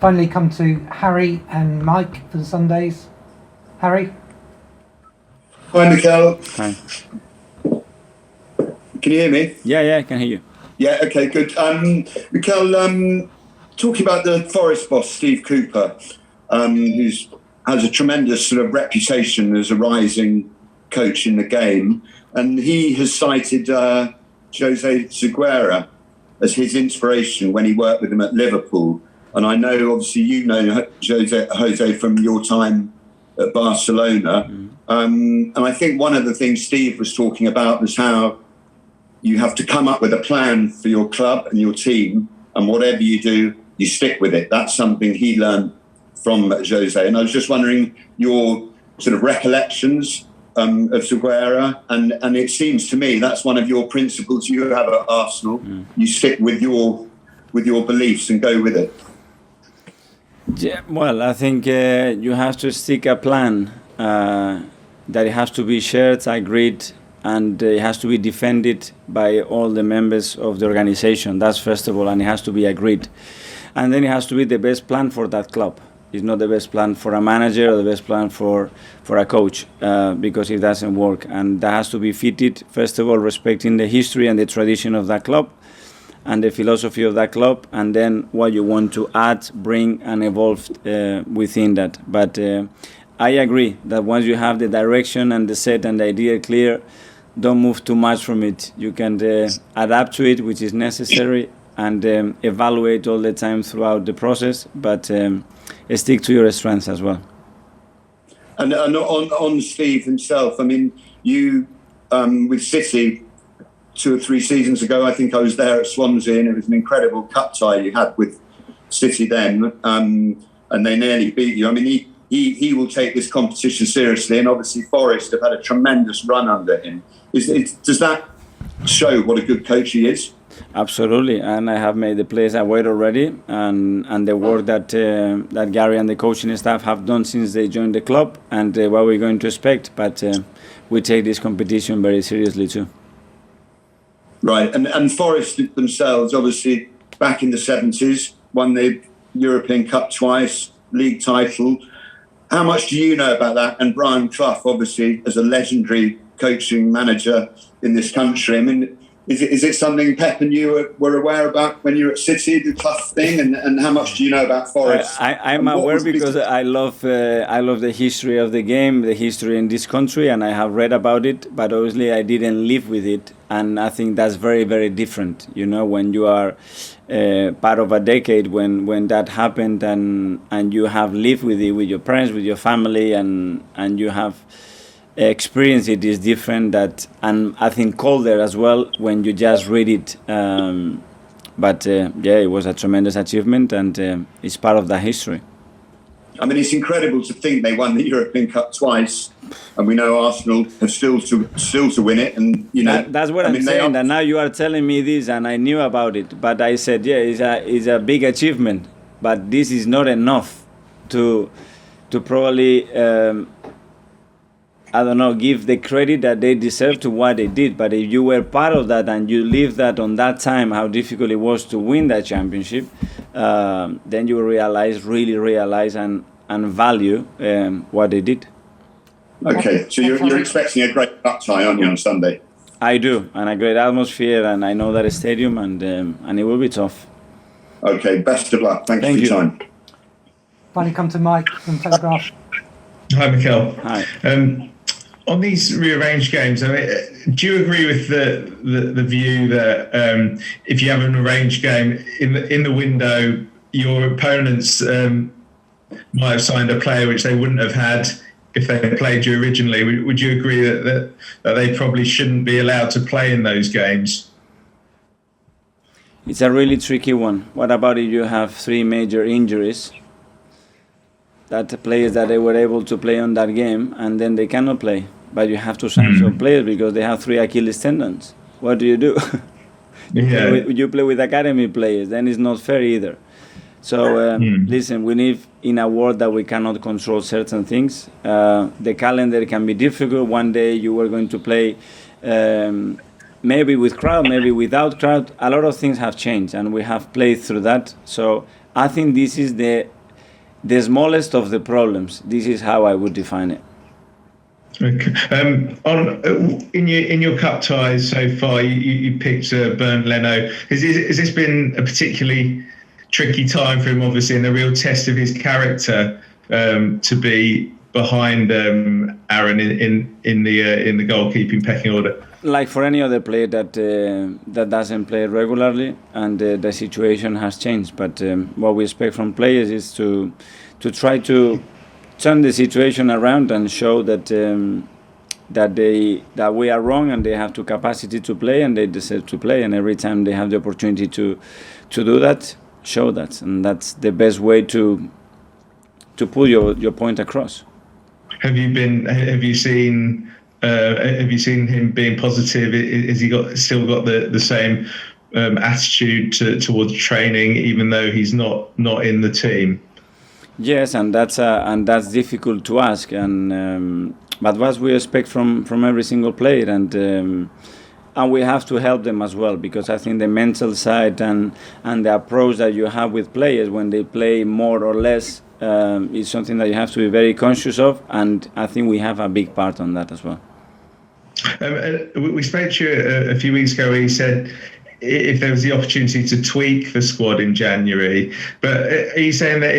finally come to Harry and Mike for the Sundays. Harry? Hi, Mikel. Hi. Can you hear me? Yeah, I can hear you. Yeah, okay, good. Mikel, talking about the Forest boss, Steve Cooper, who has a tremendous sort of reputation as a rising coach in the game, and he has cited Jose Seguera as his inspiration when he worked with him at Liverpool. And I know, obviously, you know Jose from your time at Barcelona. And I think one of the things Steve was talking about was how you have to come up with a plan for your club and your team, and whatever you do, you stick with it. That's something he learned from Jose. And I was just wondering your sort of recollections of Seguera, and it seems to me that's one of your principles you have at Arsenal. You stick with your beliefs and go with it. Yeah, well, I think you have to stick a plan that it has to be shared, agreed, and it has to be defended by all the members of the organization. That's first of all, and it has to be agreed. And then it has to be the best plan for that club. It's not the best plan for a manager or the best plan for a coach, because it doesn't work. And that has to be fitted, first of all, respecting the history and the tradition of that club and the philosophy of that club, and then what you want to add, bring, and evolve within that. But I agree that once you have the direction and the set and the idea clear, don't move too much from it. You can adapt to it, which is necessary, and evaluate all the time throughout the process, but stick to your strengths as well. And on Steve himself, I mean, you with City 2 or 3 seasons ago, I think I was there at Swansea, and it was an incredible cup tie you had with City then, and they nearly beat you. I mean, he will take this competition seriously, and obviously Forest have had a tremendous run under him. Does that show what a good coach he is? Absolutely, and I have made the players aware already, and the work that Gary and the coaching staff have done since they joined the club, and what we're going to expect. But we take this competition very seriously too. Right, and Forest themselves, obviously, back in the 70s, won the European Cup twice, league title. How much do you know about that? And Brian Clough, obviously, as a legendary coaching manager in this country. I mean, is it something Pep and you were aware about when you were at City, the Clough thing? And how much do you know about Forest? I'm aware because I love the history of the game, the history in this country, and I have read about it. But obviously, I didn't live with it, and I think that's very, very different. You know, when you are part of a decade when that happened, and you have lived with it with your parents, with your family, and you have experience, it is different. And I think colder as well when you just read it. But it was a tremendous achievement, and it's part of that history. I mean, it's incredible to think they won the European Cup twice, and we know Arsenal have still to win it. And you know, that's what I'm saying. And now you are telling me this, and I knew about it, but I said, it's a big achievement, but this is not enough to probably. I don't know, give the credit that they deserve to what they did. But if you were part of that and you lived that on that time, how difficult it was to win that championship, then you really realize and value what they did. Okay, so you're expecting a great cup tie, aren't you, on Sunday? I do, and a great atmosphere, and I know that stadium, and it will be tough. Okay, best of luck. Thank you for your time. Finally come to Mike from Telegraph. Hi, Mikel. Hi. On these rearranged games, I mean, do you agree with the view that if you have an arranged game in the window, your opponents might have signed a player which they wouldn't have had if they played you originally? Would you agree that they probably shouldn't be allowed to play in those games? It's a really tricky one. What about if you have 3 major injuries? That the players that they were able to play on that game, and then they cannot play. But you have to sign some players because they have 3 Achilles tendons. What do? You play with academy players, then it's not fair either. So listen, we live in a world that we cannot control certain things. The calendar can be difficult. One day you were going to play maybe with crowd, maybe without crowd. A lot of things have changed, and we have played through that. So I think this is the smallest of the problems. This is how I would define it. Okay. In your cup ties so far, you picked Bernd Leno. Has this been a particularly tricky time for him? Obviously, and a real test of his character to be behind Aaron in the goalkeeping pecking order. Like for any other player that doesn't play regularly, and the situation has changed. But what we expect from players is to try to turn the situation around and show that we are wrong and they have the capacity to play and they deserve to play. And every time they have the opportunity to do that, show that, and that's the best way to put your point across. Have you seen him being positive? Has he still got the same attitude towards training, even though he's not in the team? Yes, and that's difficult to ask, and but what we expect from every single player, and we have to help them as well, because I think the mental side and the approach that you have with players when they play more or less is something that you have to be very conscious of, and I think we have a big part on that as well. We spoke to you a few weeks ago where you said if there was the opportunity to tweak the squad in January, but are you saying that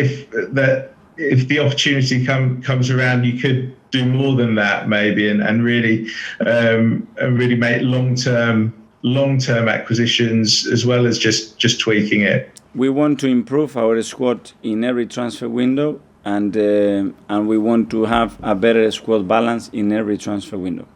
if the opportunity comes around, you could do more than that maybe, and really make long-term acquisitions as well as just tweaking it? We want to improve our squad in every transfer window, and we want to have a better squad balance in every transfer window.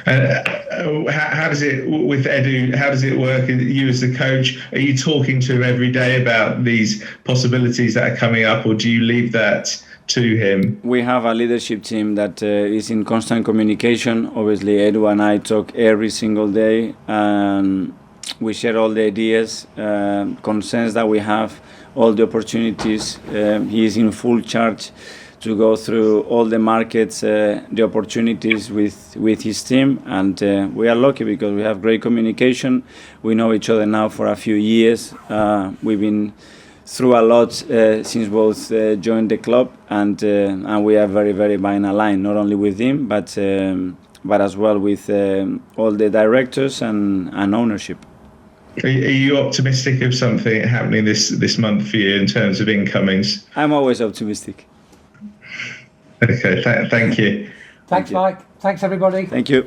How does it with Edu? How does it work? You as the coach, are you talking to him every day about these possibilities that are coming up, or do you leave that to him? We have a leadership team that is in constant communication. Obviously, Edu and I talk every single day, and we share all the ideas, concerns that we have, all the opportunities. He is in full charge to go through all the markets, the opportunities with his team, and we are lucky because we have great communication. We know each other now for a few years. We've been through a lot since both joined the club, and we are very, very in a line, not only with him, but as well with all the directors and ownership. Are you optimistic of something happening this month for you in terms of incomings? I'm always optimistic. Okay, thank you. Thanks, Mike. Thanks, everybody. Thank you.